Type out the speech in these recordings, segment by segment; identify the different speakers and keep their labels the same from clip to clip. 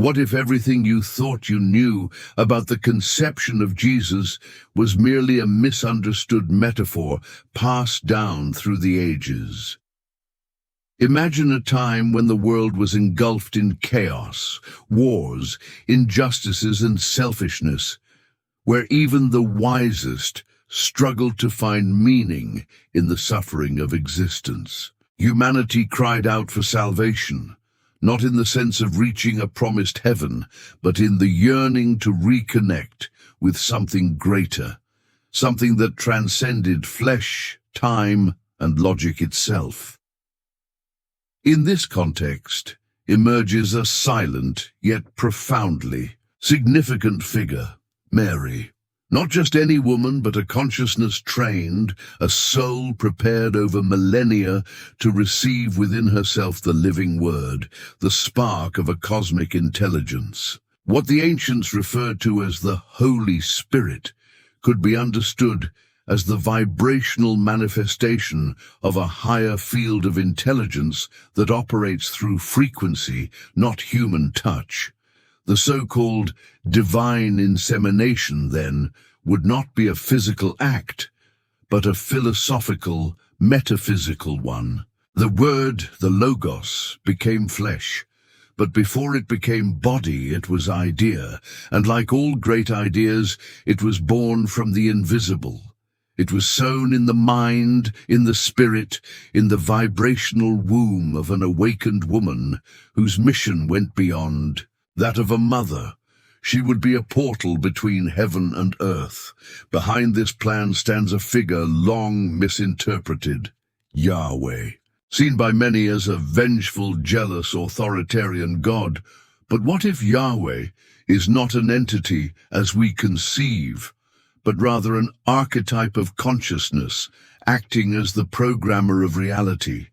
Speaker 1: What if everything you thought you knew about the conception of Jesus was merely a misunderstood metaphor passed down through the ages? Imagine a time when the world was engulfed in chaos, wars, injustices, and selfishness, where even the wisest struggled to find meaning in the suffering of existence. Humanity cried out for salvation, not in the sense of reaching a promised heaven, but in the yearning to reconnect with something greater, something that transcended flesh, time, and logic itself. In this context emerges a silent yet profoundly significant figure, Mary. Not just any woman, but a consciousness trained, a soul prepared over millennia to receive within herself the living word, the spark of a cosmic intelligence. What the ancients referred to as the Holy Spirit could be understood as the vibrational manifestation of a higher field of intelligence that operates through frequency, not human touch. The so-called divine insemination, then, would not be a physical act, but a philosophical, metaphysical one. The Word, the Logos, became flesh, but before it became body, it was idea, and like all great ideas, it was born from the invisible. It was sown in the mind, in the spirit, in the vibrational womb of an awakened woman whose mission went beyond that of a mother. She would be a portal between heaven and earth. Behind this plan stands a figure long misinterpreted, Yahweh, seen by many as a vengeful, jealous, authoritarian God. But what if Yahweh is not an entity as we conceive, but rather an archetype of consciousness, acting as the programmer of reality,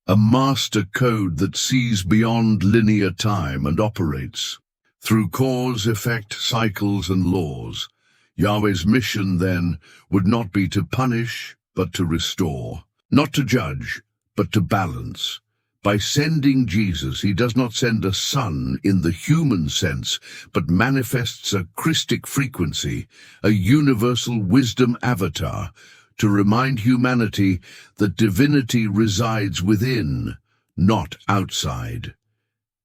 Speaker 1: a master code that sees beyond linear time and operates through cause-effect cycles and laws? Yahweh's mission, then, would not be to punish, but to restore, not to judge, but to balance. By sending Jesus, he does not send a son in the human sense, but manifests a Christic frequency, a universal wisdom avatar, to remind humanity that divinity resides within, not outside.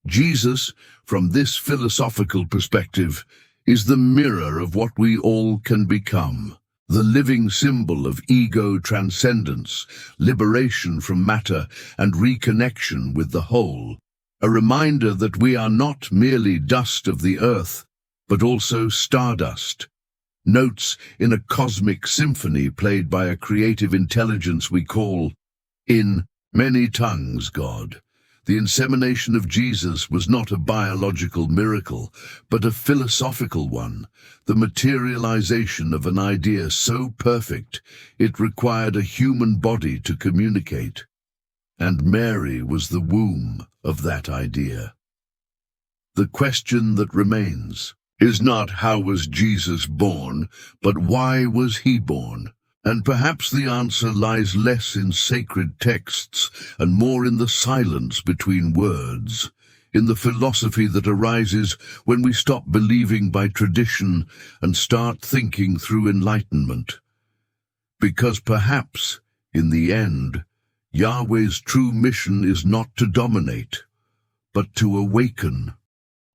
Speaker 1: Jesus, from this philosophical perspective, is the mirror of what we all can become, the living symbol of ego transcendence, liberation from matter, and reconnection with the whole, a reminder that we are not merely dust of the earth, but also stardust, notes in a cosmic symphony played by a creative intelligence we call, in many tongues, God. The insemination of Jesus was not a biological miracle, but a philosophical one, the materialization of an idea so perfect it required a human body to communicate. And Mary was the womb of that idea. The question that remains is not how was Jesus born, but why was he born? And perhaps the answer lies less in sacred texts and more in the silence between words, in the philosophy that arises when we stop believing by tradition and start thinking through enlightenment. Because perhaps, in the end, Yahweh's true mission is not to dominate, but to awaken.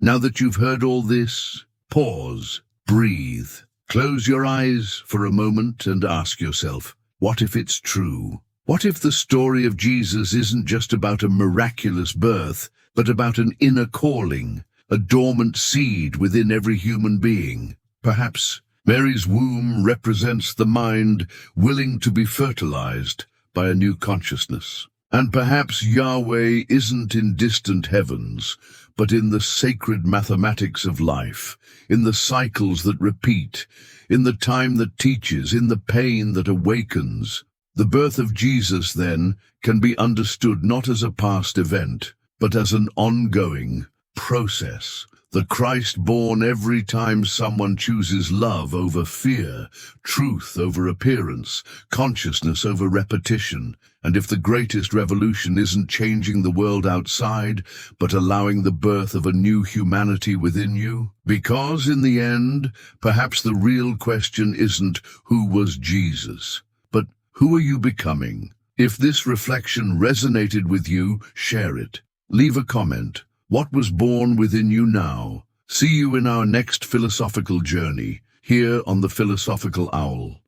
Speaker 1: Now that you've heard all this, pause, breathe. Close your eyes for a moment and ask yourself, what if it's true? What if the story of Jesus isn't just about a miraculous birth, but about an inner calling, a dormant seed within every human being? Perhaps Mary's womb represents the mind willing to be fertilized by a new consciousness. And perhaps Yahweh isn't in distant heavens, but in the sacred mathematics of life, in the cycles that repeat, in the time that teaches, in the pain that awakens. The birth of Jesus, then, can be understood not as a past event, but as an ongoing process, The Christ born every time someone chooses love over fear, truth over appearance, consciousness over repetition. And if the greatest revolution isn't changing the world outside, but allowing the birth of a new humanity within you? Because in the end, perhaps the real question isn't who was Jesus, but who are you becoming? If this reflection resonated with you, share it. Leave a comment. What was born within you now? See you in our next philosophical journey, here on the Philosophical Owl.